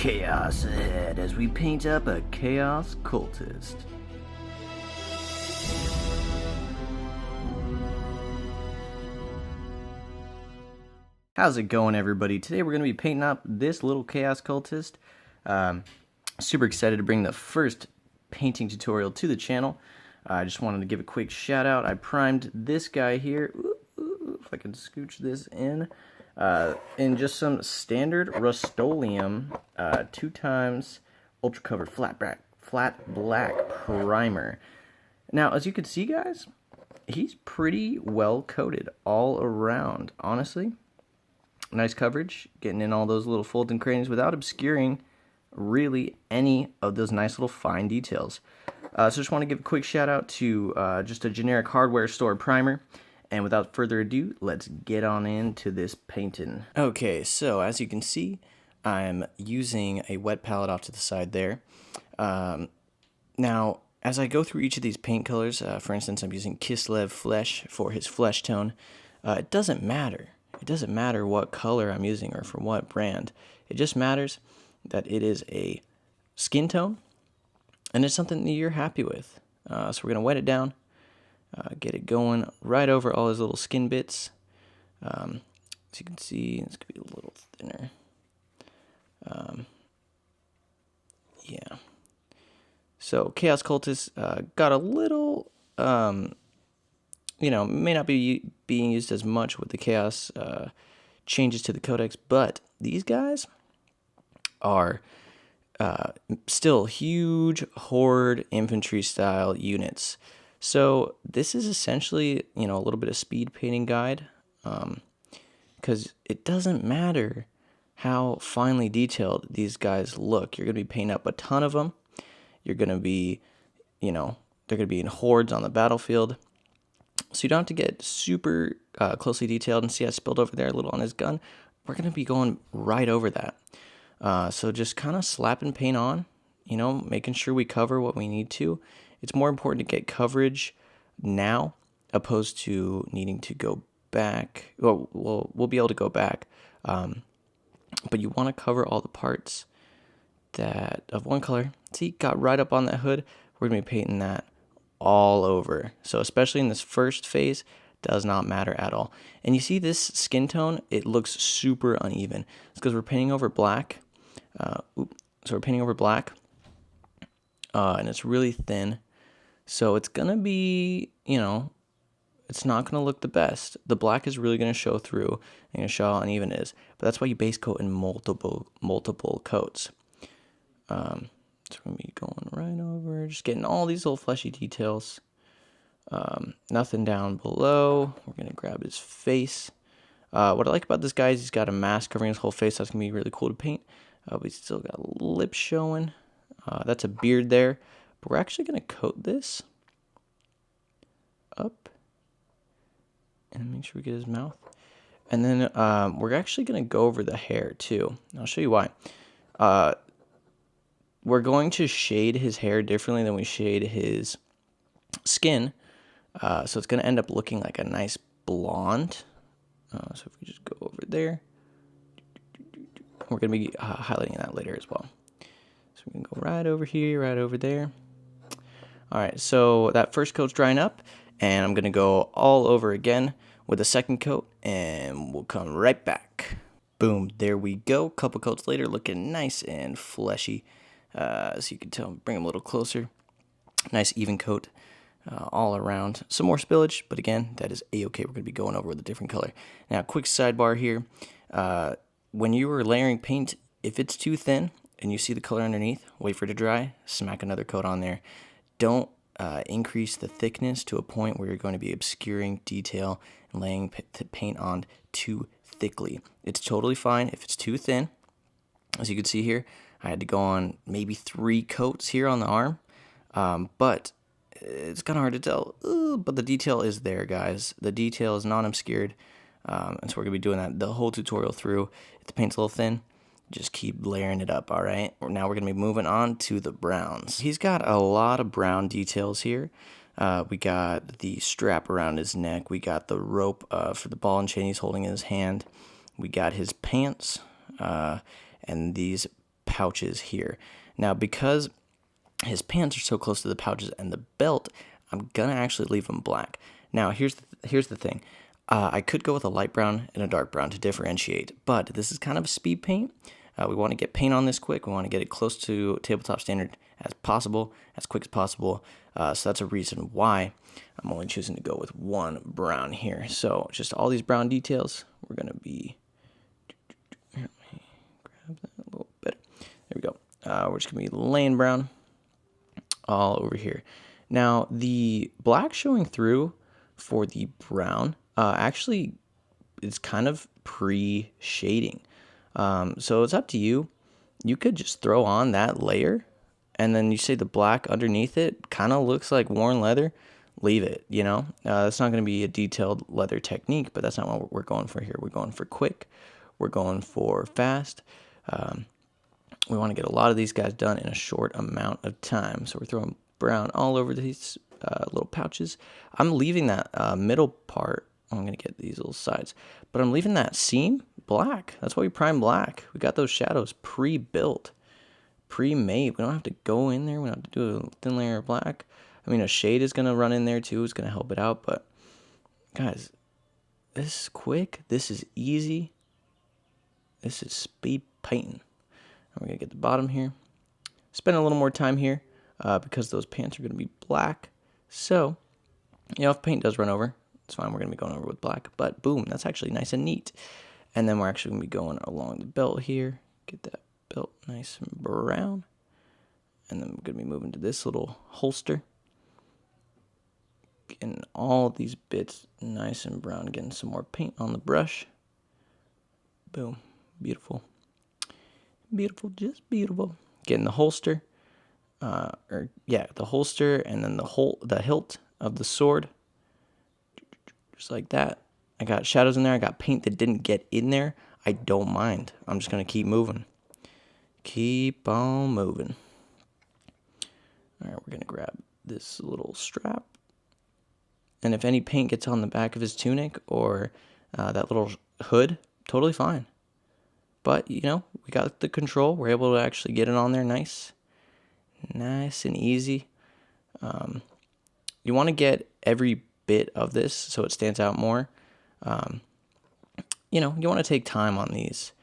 chaos ahead as we paint up a Chaos Cultist. How's it going, everybody? Today we're going to be painting up this little Chaos Cultist. Super excited to bring the first painting tutorial to the channel. I just wanted to give a quick shout out. I primed this guy here, if I can scooch this in just some standard Rust-Oleum 2x ultra covered flat black primer. Now, as you can see, guys, he's pretty well coated all around, honestly. Nice coverage, getting in all those little folds and crannies without obscuring really any of those nice little fine details. So just want to give a quick shout out to just a generic hardware store primer. And without further ado, let's get on into this painting. Okay, so as you can see, I'm using a wet palette off to the side there. Now, as I go through each of these paint colors, for instance, I'm using Kislev Flesh for his flesh tone. It doesn't matter. It doesn't matter what color I'm using or from what brand. It just matters that it is a skin tone and it's something that you're happy with. So we're going to wet it down, get it going right over all his little skin bits. As you can see, this could be a little thinner. Yeah. So Chaos Cultist got a little... may not be being used as much with the Chaos changes to the codex, but these guys are still huge horde infantry style units. So this is essentially, a little bit of speed painting guide, because it doesn't matter how finely detailed these guys look. You're going to be painting up a ton of them. You're going to be, they're going to be in hordes on the battlefield. So you don't have to get super closely detailed. And see, I spilled over there a little on his gun. We're going to be going right over that. So just kind of slapping paint on, making sure we cover what we need to. It's more important to get coverage now opposed to needing to go back. Well, we'll be able to go back. But you want to cover all the parts that of one color. See, got right up on that hood. We're going to be painting that all over. So especially in this first phase, does not matter at all. And you see this skin tone, it looks super uneven. It's because we're painting over black. So we're painting over black, and it's really thin. So it's gonna be, it's not gonna look the best. The black is really gonna show through and gonna show how uneven it is. But that's why you base coat in multiple coats. So we're going to be going right over, just getting all these little fleshy details. Nothing down below. We're going to grab his face. What I like about this guy is he's got a mask covering his whole face. That's going to be really cool to paint. But he's still got lips showing. That's a beard there. But we're actually going to coat this up. And make sure we get his mouth. And then we're actually going to go over the hair too. I'll show you why. We're going to shade his hair differently than we shade his skin. So it's going to end up looking like a nice blonde. So if we just go over there, we're going to be highlighting that later as well. So we can go right over here, right over there. All right, so that first coat's drying up, and I'm going to go all over again with a second coat, and we'll come right back. Boom, there we go. Couple coats later, looking nice and fleshy. So you can tell, bring them a little closer. Nice even coat all around. Some more spillage, but again, that is a-okay. We're going to be going over with a different color. Now, quick sidebar here. When you are layering paint, if it's too thin and you see the color underneath, wait for it to dry, smack another coat on there. Don't increase the thickness to a point where you're going to be obscuring detail and laying paint on too thickly. It's totally fine if it's too thin. As you can see here, I had to go on maybe 3 coats here on the arm, but it's kind of hard to tell. But the detail is there, guys. The detail is not obscured, and so we're going to be doing that the whole tutorial through. If the paint's a little thin, just keep layering it up, all right? Now we're going to be moving on to the browns. He's got a lot of brown details here. We got the strap around his neck. We got the rope for the ball and chain he's holding in his hand. We got his pants and these pouches here. Now, because his pants are so close to the pouches and the belt, I'm gonna actually leave them black. Now, here's the thing. I could go with a light brown and a dark brown to differentiate, but this is kind of a speed paint. We want to get paint on this quick. We want to get it close to tabletop standard as possible, as quick as possible. So that's a reason why I'm only choosing to go with one brown here. So just all these brown details, we're going to be... Let me grab that a little bit. There we go. We're just going to be laying brown all over here. Now, the black showing through for the brown actually is kind of pre-shading. So it's up to you. You could just throw on that layer, and then you say the black underneath it kind of looks like worn leather. Leave it, you know. It's not going to be a detailed leather technique, but that's not what we're going for here. We're going for quick. We're going for fast. We want to get a lot of these guys done in a short amount of time. So we're throwing brown all over these little pouches. I'm leaving that middle part. I'm going to get these little sides, but I'm leaving that seam black. That's why we prime black. We got those shadows pre-built, pre-made. We don't have to go in there. We don't have to do a thin layer of black. I mean, a shade is going to run in there too. It's going to help it out, but guys, this is quick. This is easy. This is speed painting. We're going to get the bottom here. Spend a little more time here because those pants are going to be black. So, you know, if paint does run over, it's fine. We're going to be going over with black. But boom, that's actually nice and neat. And then we're actually going to be going along the belt here. Get that belt nice and brown. And then we're going to be moving to this little holster. Getting all these bits nice and brown. Getting some more paint on the brush. Boom. Beautiful. Beautiful, just beautiful. Getting the holster, the holster, and then the hilt of the sword, just like that. I got shadows in there. I got paint that didn't get in there. I don't mind. I'm just gonna keep moving. Keep on moving. All right, we're gonna grab this little strap, and if any paint gets on the back of his tunic or that little hood, totally fine. But, you know, we got the control. We're able to actually get it on there nice and easy. You want to get every bit of this so it stands out more. You know, you want to take time on these.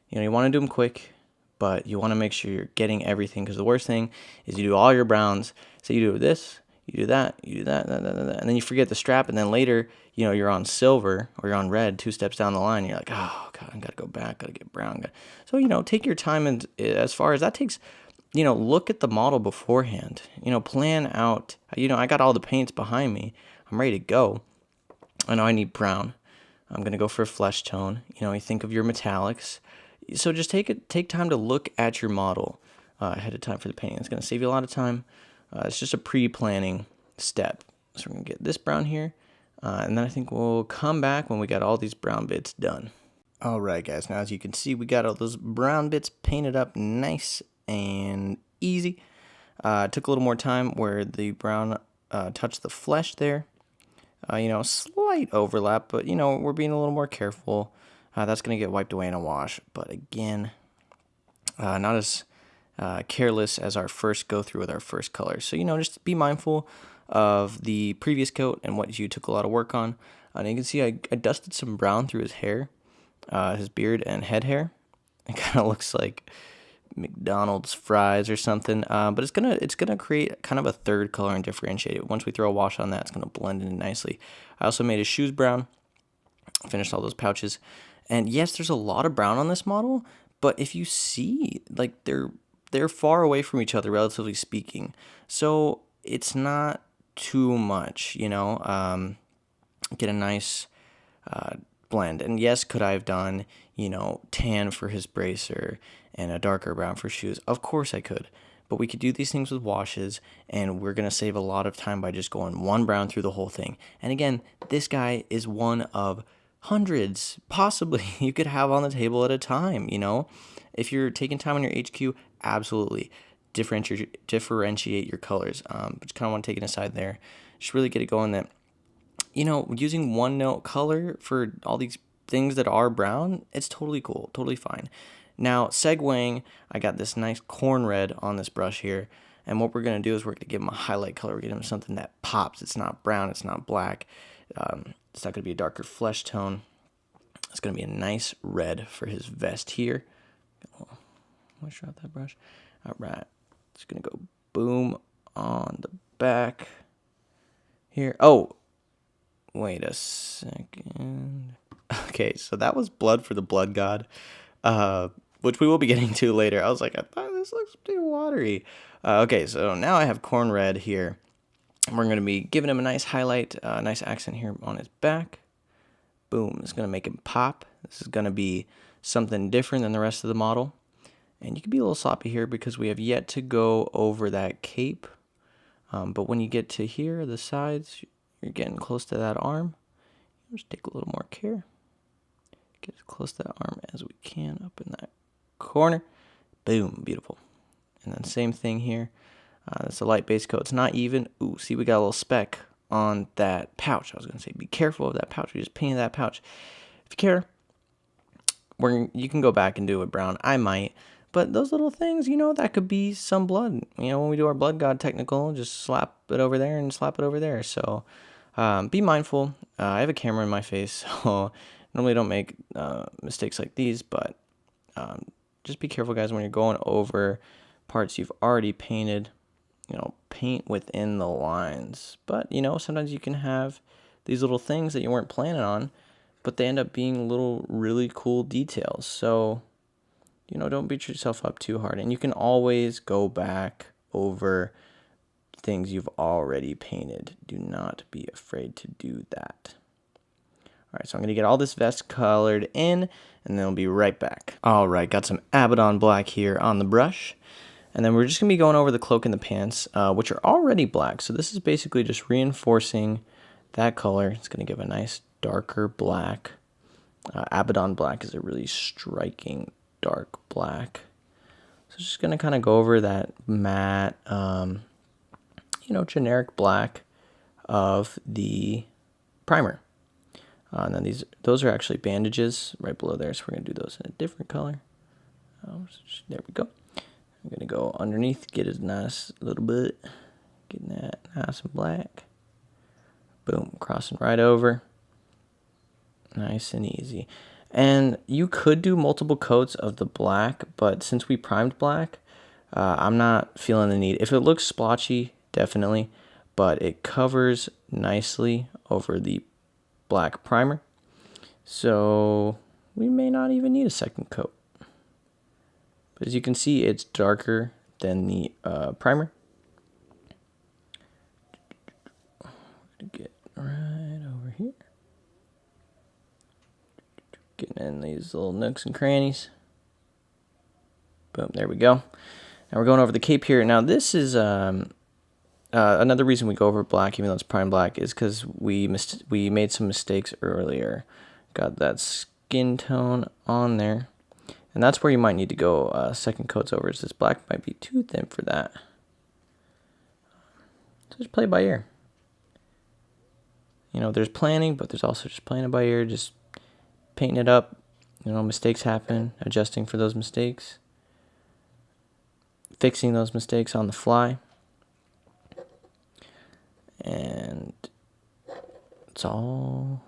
You know, you want to do them quick, but you want to make sure you're getting everything, because the worst thing is you do all your browns. So you do this, you do that, and then you forget the strap, and then later, you know, you're on silver or you're on red 2 steps down the line. You're like, oh, God, I got to go back, got to get brown. So, you know, take your time, and as far as that takes, you know, look at the model beforehand. You know, plan out, you know, I got all the paints behind me. I'm ready to go. I know I need brown. I'm going to go for a flesh tone. You know, you think of your metallics. So just take time to look at your model ahead of time for the painting. It's going to save you a lot of time. It's just a pre-planning step. So we're going to get this brown here. And then I think we'll come back when we got all these brown bits done. All right, guys. Now, as you can see, we got all those brown bits painted up nice and easy. Took a little more time where the brown touched the flesh there. You know, slight overlap, but, you know, we're being a little more careful. That's going to get wiped away in a wash. But again, not as careless as our first go through with our first color. So, you know, just be mindful of the previous coat and what you took a lot of work on. And you can see I dusted some brown through his hair, his beard and head hair. It kind of looks like McDonald's fries or something. But it's gonna create kind of a third color and differentiate it. Once we throw a wash on that, it's gonna blend in nicely. I also made his shoes brown. Finished all those pouches. And yes, there's a lot of brown on this model, but if you see, like, they're far away from each other, relatively speaking. So it's not too much, you know. Get a nice blend. And yes, could I have done, you know, tan for his bracer and a darker brown for shoes? Of course I could. But we could do these things with washes, and we're going to save a lot of time by just going one brown through the whole thing. And again, this guy is one of hundreds, possibly, you could have on the table at a time, you know. If you're taking time on your HQ, absolutely differentiate your colors. But just kind of want to take it aside there. Just really get it going that, you know, using one note color for all these things that are brown, it's totally cool, totally fine. Now, segueing, I got this nice corn red on this brush here. And what we're going to do is we're going to give him a highlight color. We're going to give him something that pops. It's not brown. It's not black. It's not going to be a darker flesh tone. It's going to be a nice red for his vest here. Let's drop that brush. All right. It's going to go boom on the back here. Oh, wait a second. Okay, so that was blood for the blood god, which we will be getting to later. I was like, I thought this looks too watery. Okay, so now I have corn red here. We're going to be giving him a nice highlight, nice accent here on his back. Boom, it's going to make him pop. This is going to be something different than the rest of the model. And you can be a little sloppy here because we have yet to go over that cape. But when you get to here, the sides, you're getting close to that arm. Just take a little more care. Get as close to that arm as we can up in that corner. Boom, beautiful. And then same thing here. It's a light base coat. It's not even. Ooh, see, we got a little speck on that pouch. I was going to say, be careful of that pouch. We just painted that pouch. If you care, you can go back and do it brown. I might. But those little things, that could be some blood. When we do our blood god technical, just slap it over there and slap it over there. So be mindful. I have a camera in my face, so normally don't make mistakes like these. But just be careful, guys, when you're going over parts you've already painted. Paint within the lines. But, sometimes you can have these little things that you weren't planning on, but they end up being little really cool details. So, don't beat yourself up too hard. And you can always go back over things you've already painted. Do not be afraid to do that. All right, so I'm going to get all this vest colored in, and then we'll be right back. All right, got some Abaddon black here on the brush. And then we're just going to be going over the cloak and the pants, which are already black. So this is basically just reinforcing that color. It's going to give a nice darker black. Abaddon black is a really striking dark black. So just going to kind of go over that matte, generic black of the primer. And then those are actually bandages right below there. So we're going to do those in a different color. There we go. I'm going to go underneath, get it nice a little bit, getting that nice and black. Boom, crossing right over. Nice and easy. And you could do multiple coats of the black, but since we primed black, I'm not feeling the need. If it looks splotchy, definitely, but it covers nicely over the black primer. So we may not even need a second coat. But as you can see, it's darker than the primer. Get right over here. Getting in these little nooks and crannies. Boom, there we go. Now we're going over the cape here. Now this is another reason we go over black, even though it's prime black, is because we made some mistakes earlier. Got that skin tone on there. And that's where you might need to go second coats over. This black might be too thin for that. So just play it by ear. There's planning, but there's also just playing it by ear, just painting it up. Mistakes happen, adjusting for those mistakes, fixing those mistakes on the fly. And it's all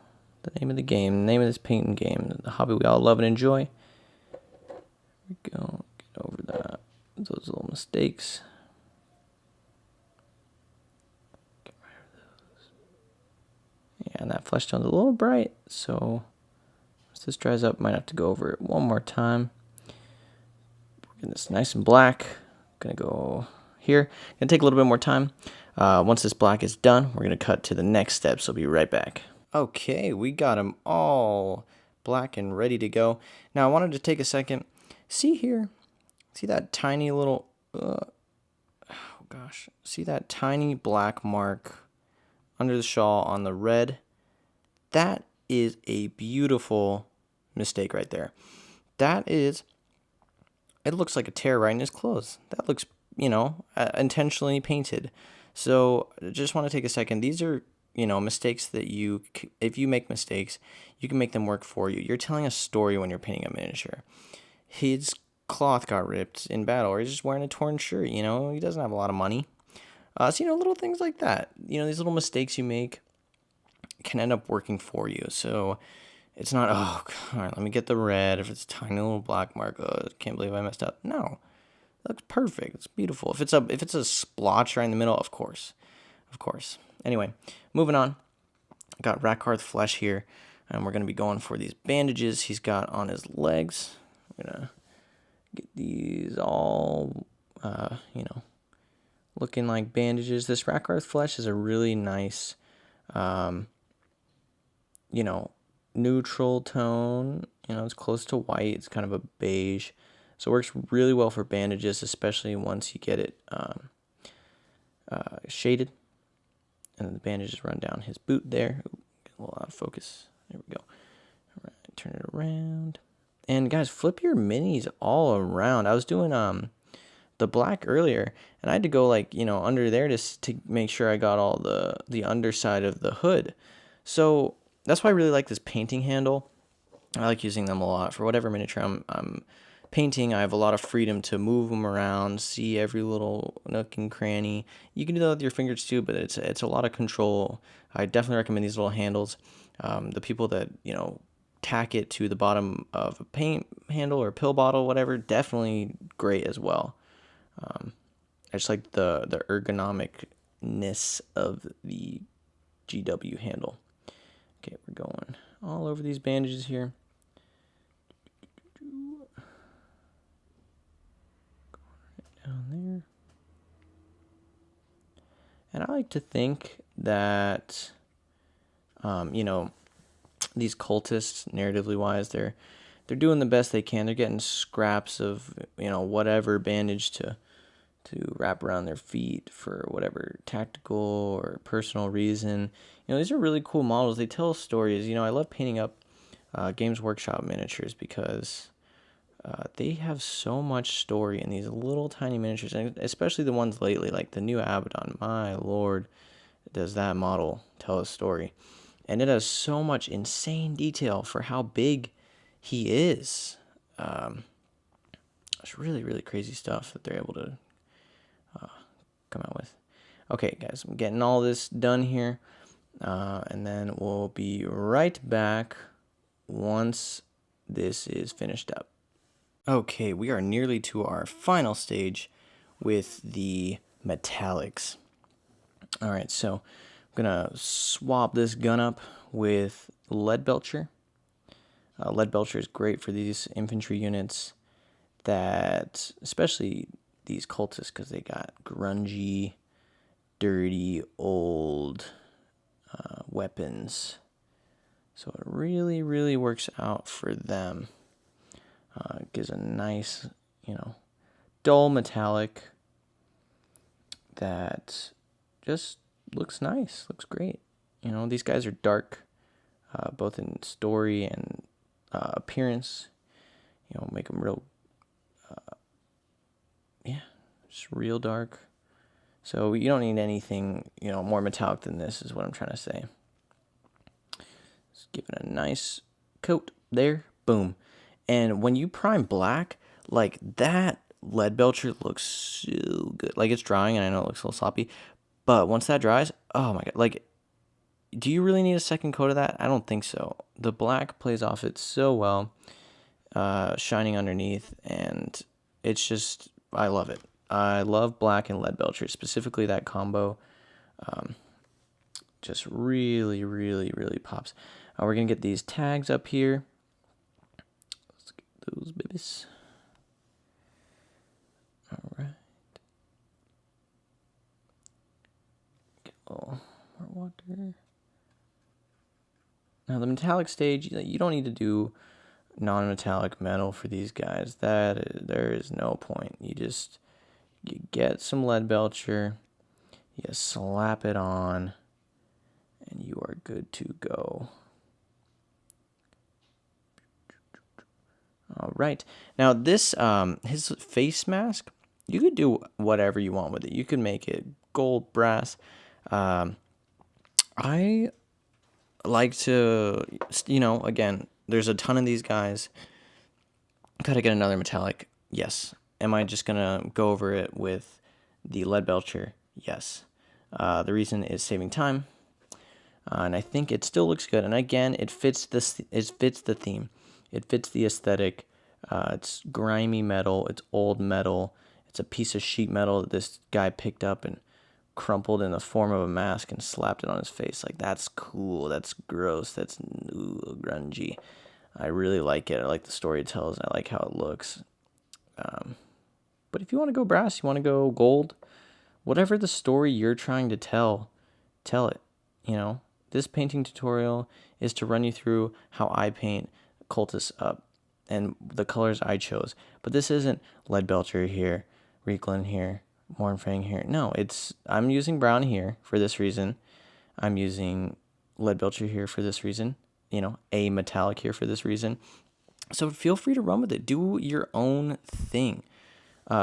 the name of the game, the name of this painting game, the hobby we all love and enjoy. Here we go, get over those little mistakes. Get rid of those. Yeah, and that flesh tone's a little bright, so once this dries up, might have to go over it one more time. We're getting this nice and black. Gonna go here. Gonna take a little bit more time. Once this black is done, we're gonna cut to the next step, so be right back. Okay, we got them all black and ready to go. Now I wanted to take a second. See here, see that tiny little, see that tiny black mark under the shawl on the red? That is a beautiful mistake right there. It looks like a tear right in his clothes. That looks, intentionally painted. So I just want to take a second. These are, mistakes that if you make mistakes, you can make them work for you. You're telling a story when you're painting a miniature. his cloth got ripped in battle, or he's just wearing a torn shirt. You know, he doesn't have a lot of money. So, you know, little things like that. You know, these little mistakes you make can end up working for you. So it's not, oh, all right, let me get the red. If it's a tiny little black mark, oh, I can't believe I messed up. No, it looks perfect. It's beautiful. If it's a splotch right in the middle, of course. Of course. Anyway, moving on. Got Rakarth Flesh here, and we're going to be going for these bandages he's got on his legs. We're going to get these all, you know, looking like bandages. This Rakarth Flesh is a really nice, you know, neutral tone. You know, it's close to white. It's kind of a beige. So it works really well for bandages, especially once you get it shaded. And then the bandages run down his boot there. Ooh, get a little out of focus. There we go. All right, turn it around. And guys, flip your minis all around. I was doing the black earlier, and I had to go like, you know, under there to make sure I got all the underside of the hood. So that's why I really like this painting handle. I like using them a lot for whatever miniature I'm painting. I have a lot of freedom to move them around, see every little nook and cranny. You can do that with your fingers too, but it's a lot of control. I definitely recommend these little handles. The people that, you know, tack it to the bottom of a paint handle or pill bottle, whatever, definitely great as well. I just like the ergonomicness of the GW handle. Okay, we're going all over these bandages here. Down there. And I like to think that, you know, these cultists, narratively wise, they're doing the best they can. They're getting scraps of, you know, whatever bandage to wrap around their feet for whatever tactical or personal reason. You know, these are really cool models. They tell stories. You know, I love painting up Games Workshop miniatures because they have so much story in these little tiny miniatures, and especially the ones lately, like the new Abaddon. My lord, does that model tell a story. And it has so much insane detail for how big he is. It's really, really crazy stuff that they're able to come out with. Okay, guys, I'm getting all this done here. And then we'll be right back once this is finished up. Okay, we are nearly to our final stage with the metallics. All right, so I'm going to swap this gun up with Lead Belcher. Lead Belcher is great for these infantry units that, especially these cultists, because they got grungy, dirty, old weapons. So it really, really works out for them. It gives a nice, you know, dull metallic that just looks nice, looks great. You know, these guys are dark, both in story and appearance. You know, make them real, just real dark. So you don't need anything, you know, more metallic than this is what I'm trying to say. Just give it a nice coat there, boom. And when you prime black, like that Lead Belcher looks so good. Like it's drying, and I know it looks a little sloppy, but once that dries, oh my god, like, do you really need a second coat of that? I don't think so. The black plays off it so well, shining underneath, and it's just, I love it. I love black and Lead Belcher, specifically that combo. Just really, really, really pops. We're going to get these tags up here. Let's get those babies. All right. Get a little more water. Now, the metallic stage, you don't need to do non-metallic metal for these guys. There is no point. You get some Lead Belcher, you slap it on, and you are good to go. All right. Now this, his face mask, you could do whatever you want with it. You could make it gold, brass. I like to, you know, again, there's a ton of these guys. Could I get another metallic? Yes. Am I just going to go over it with the lead belcher? Yes. The reason is saving time. And I think it still looks good. And again, it fits this. It fits the theme. It fits the aesthetic. It's grimy metal. It's old metal. It's a piece of sheet metal that this guy picked up and crumpled in the form of a mask and slapped it on his face. Like, that's cool. That's gross. That's grungy. I really like it. I like the story it tells. I like how it looks. But if you want to go brass, you want to go gold, whatever the story you're trying to tell it. You know, this painting tutorial is to run you through how I paint cultists up and the colors I chose. But this isn't lead belcher here, Reeklin here, Mornfang here. No, I'm using brown here for this reason. I'm using lead belcher here for this reason. You know, a metallic here for this reason. So feel free to run with it. Do your own thing.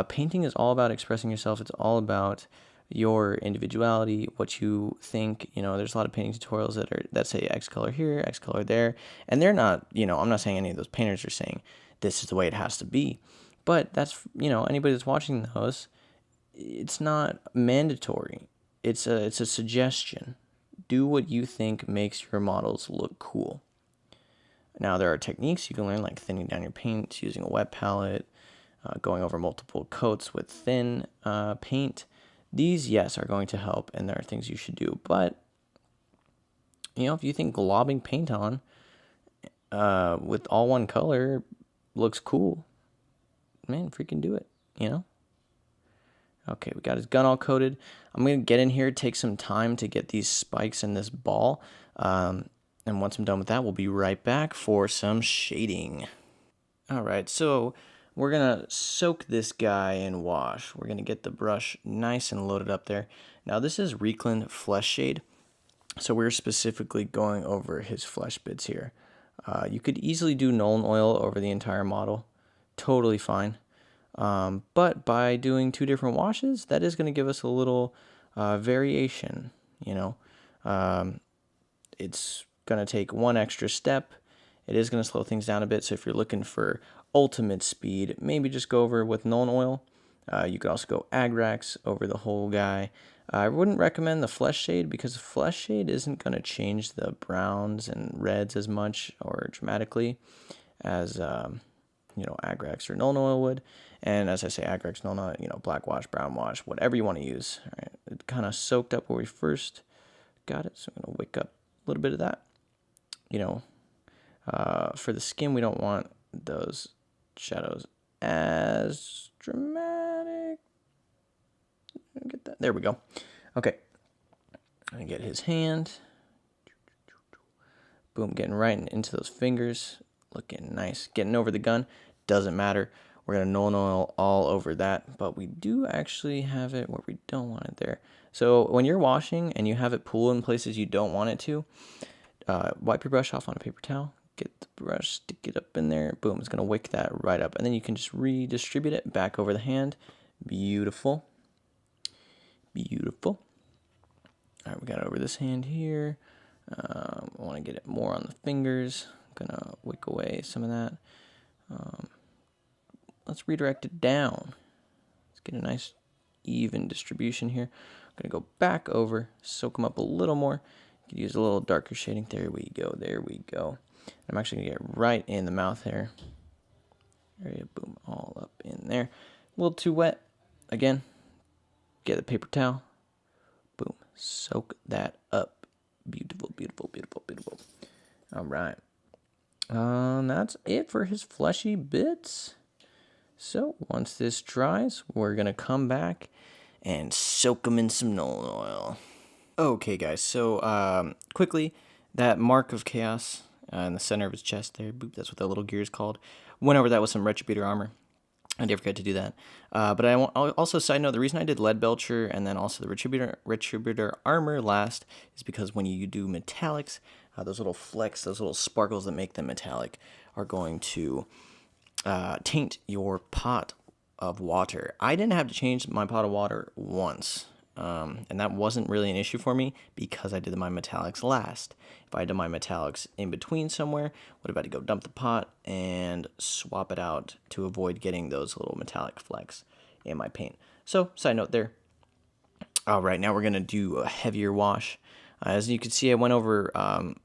Painting is all about expressing yourself. It's all about your individuality, what you think. You know, there's a lot of painting tutorials that say X color here, X color there, and they're not, you know, I'm not saying any of those painters are saying this is the way it has to be, but that's, you know, anybody that's watching those, it's not mandatory. It's a suggestion. Do what you think makes your models look cool. Now, there are techniques you can learn, like thinning down your paint, using a wet palette, going over multiple coats with thin paint. These, yes, are going to help, and there are things you should do. But, you know, if you think globbing paint on with all one color looks cool, man, freaking do it, you know? Okay, we got his gun all coated. I'm going to get in here, take some time to get these spikes in this ball. And once I'm done with that, we'll be right back for some shading. All right, so we're going to soak this guy in wash. We're going to get the brush nice and loaded up there. Now, this is Reeklin Flesh Shade, so we're specifically going over his flesh bits here. You could easily do Nuln Oil over the entire model. Totally fine. But by doing 2 different washes, that is going to give us a little variation, you know. It's going to take 1 extra step. It is going to slow things down a bit, so if you're looking for ultimate speed, maybe just go over with Nuln Oil. You could also go Agrax over the whole guy. I wouldn't recommend the Flesh Shade because the Flesh Shade isn't going to change the browns and reds as much or dramatically as you know, Agrax or Nuln Oil would. And as I say, Agrax, Nuln Oil, you know, black wash, brown wash, whatever you want to use. All right. It kind of soaked up where we first got it, so I'm going to wick up a little bit of that. You know, for the skin, we don't want those shadows as dramatic. Get that. There we go. Okay. I get his hand. Boom, getting right into those fingers. Looking nice. Getting over the gun. Doesn't matter. We're going to Nuln Oil all over that. But we do actually have it where we don't want it there. So when you're washing and you have it pool in places you don't want it to, wipe your brush off on a paper towel. Get the brush, stick it up in there. Boom, it's going to wick that right up. And then you can just redistribute it back over the hand. Beautiful. Beautiful. All right, we got over this hand here. I want to get it more on the fingers. I'm going to wick away some of that. Let's redirect it down. Let's get a nice even distribution here. I'm going to go back over, soak them up a little more. You could use a little darker shading. There we go. There we go. I'm actually going to get right in the mouth there. Area, boom, all up in there. A little too wet. Again, get the paper towel. Boom, soak that up. Beautiful, beautiful, beautiful, beautiful. All right. That's it for his fleshy bits. So once this dries, we're going to come back and soak them in some Nuln Oil. Okay, guys, so quickly, that mark of chaos in the center of his chest there, boop, that's what that little gear is called. Went over that with some Retributor armor. I did forget to do that. But I want also, side note, the reason I did Lead Belcher and then also the Retributor armor last is because when you do metallics, those little flecks, those little sparkles that make them metallic are going to taint your pot of water. I didn't have to change my pot of water once. and that wasn't really an issue for me because I did my metallics last. If I did my metallics in between somewhere, would have had to go dump the pot and swap it out to avoid getting those little metallic flecks in my paint. So, side note there. All right, now we're going to do a heavier wash. As you can see, I went over,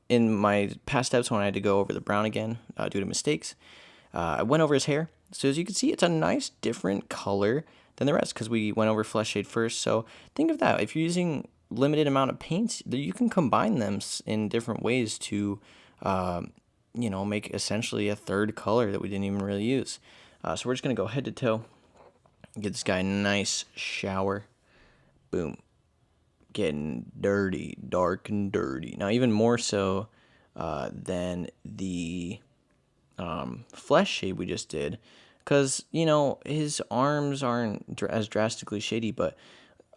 in my past steps when I had to go over the brown again due to mistakes, I went over his hair. So as you can see, it's a nice different color than the rest because we went over flesh shade first. So think of that. If you're using limited amount of paints, you can combine them in different ways to, make essentially a third color that we didn't even really use. So we're just going to go head to toe, get this guy a nice shower. Boom. Getting dirty, dark and dirty. Now, even more so than the flesh shade we just did, because, his arms aren't as drastically shady, but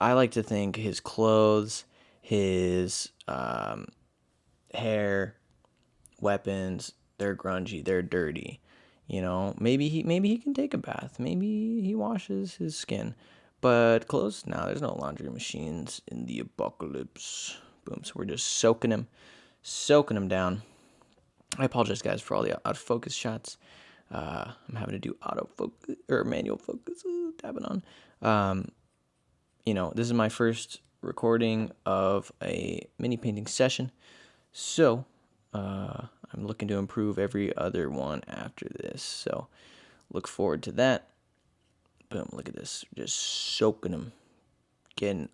I like to think his clothes, his hair, weapons, they're grungy, they're dirty. Maybe he can take a bath. Maybe he washes his skin. But clothes, no, there's no laundry machines in the apocalypse. Boom. So we're just soaking him down. I apologize, guys, for all the out of focus shots. I'm having to do autofocus or manual focus. Tapping on. This is my first recording of a mini painting session, so I'm looking to improve every other one after this. So look forward to that. Boom, look at this. Just soaking them. Getting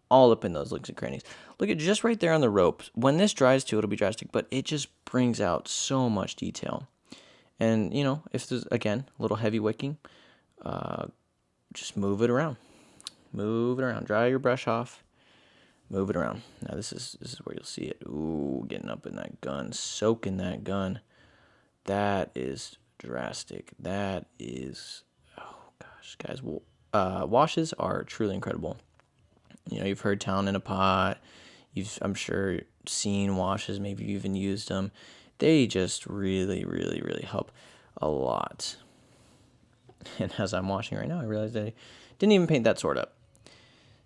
all up in those nooks and crannies. Look at just right there on the ropes. When this dries too, it'll be drastic, but it just brings out so much detail. And, if there's, again, a little heavy wicking, just move it around. Move it around. Dry your brush off. Move it around. Now this is where you'll see it. Ooh, getting up in that gun. Soaking that gun. That is drastic. That is... Guys, washes are truly incredible. You've heard town in a pot. I'm sure, seen washes. Maybe you've even used them. They just really, really, really help a lot. And as I'm washing right now, I realized I didn't even paint that sword up.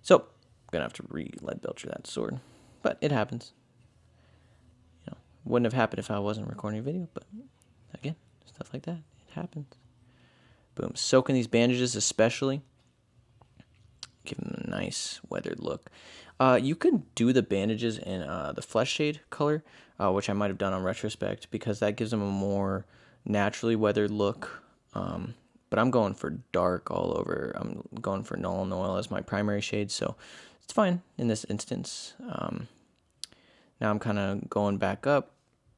So, I'm going to have to re-lead belcher that sword. But it happens. Wouldn't have happened if I wasn't recording a video. But, again, stuff like that. It happens. Boom. Soaking these bandages especially. Give them a nice weathered look. You could do the bandages in the flesh shade color, which I might have done on retrospect, because that gives them a more naturally weathered look. But I'm going for dark all over. I'm going for null and oil as my primary shade, so it's fine in this instance. Now I'm kind of going back up,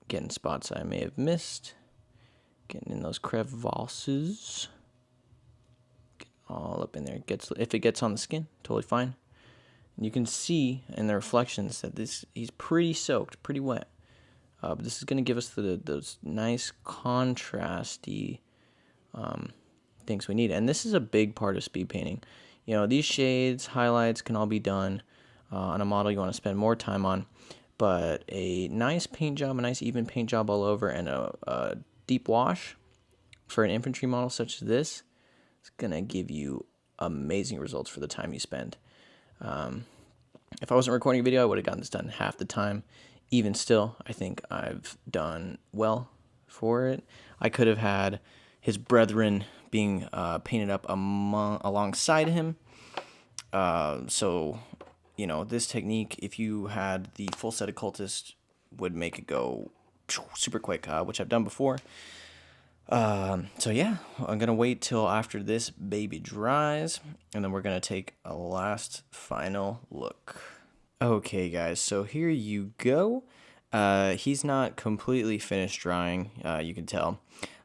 getting spots I may have missed, getting in those crevasses. All up in there. If it gets on the skin, totally fine. And you can see in the reflections that he's pretty soaked, pretty wet. But this is going to give us those nice contrasty things we need. And this is a big part of speed painting. These shades, highlights can all be done on a model you want to spend more time on. But a nice paint job, a nice even paint job all over, and a deep wash for an infantry model such as this, it's going to give you amazing results for the time you spend. If I wasn't recording a video, I would have gotten this done half the time. Even still, I think I've done well for it. I could have had his brethren being painted up alongside him. So, this technique, if you had the full set of cultists, would make it go super quick, which I've done before. So yeah, I'm going to wait till after this baby dries, and then we're going to take a last final look. Okay, guys, so here you go. He's not completely finished drying, you can tell.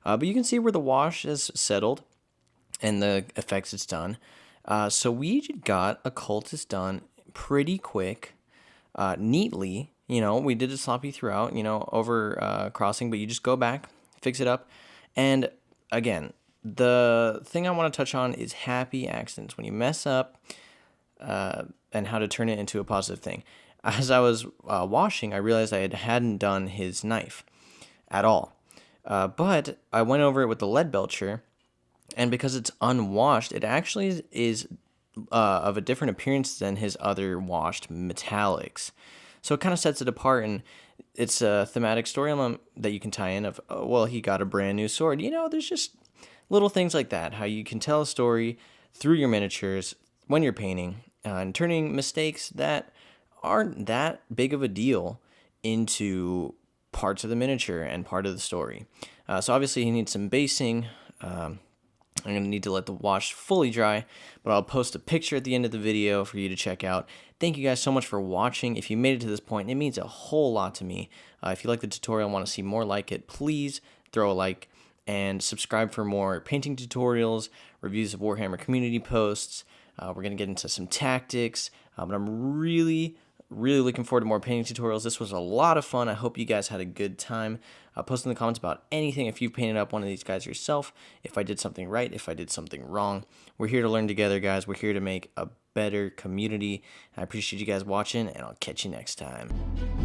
But you can see where the wash has settled and the effects it's done. So we got a cultist done pretty quick, neatly. We did it sloppy throughout, over crossing, but you just go back, fix it up. And again, the thing I want to touch on is happy accidents. When you mess up, and how to turn it into a positive thing. As I was washing, I realized I hadn't done his knife at all. But I went over it with the lead belcher, and because it's unwashed, it actually is of a different appearance than his other washed metallics. So it kind of sets it apart, and it's a thematic story element that you can tie in of, oh, well, he got a brand new sword. There's just little things like that, how you can tell a story through your miniatures when you're painting, and turning mistakes that aren't that big of a deal into parts of the miniature and part of the story. So obviously he needs some basing. I'm going to need to let the wash fully dry, but I'll post a picture at the end of the video for you to check out. Thank you guys so much for watching. If you made it to this point, it means a whole lot to me. If you like the tutorial and want to see more like it, please throw a like and subscribe for more painting tutorials, reviews of Warhammer community posts. We're going to get into some tactics, but I'm really looking forward to more painting tutorials. This was a lot of fun. I hope you guys had a good time. Post in the comments about anything, if you've painted up one of these guys yourself, if I did something right, if I did something wrong. We're here to learn together, guys. We're here to make a better community. I appreciate you guys watching, and I'll catch you next time.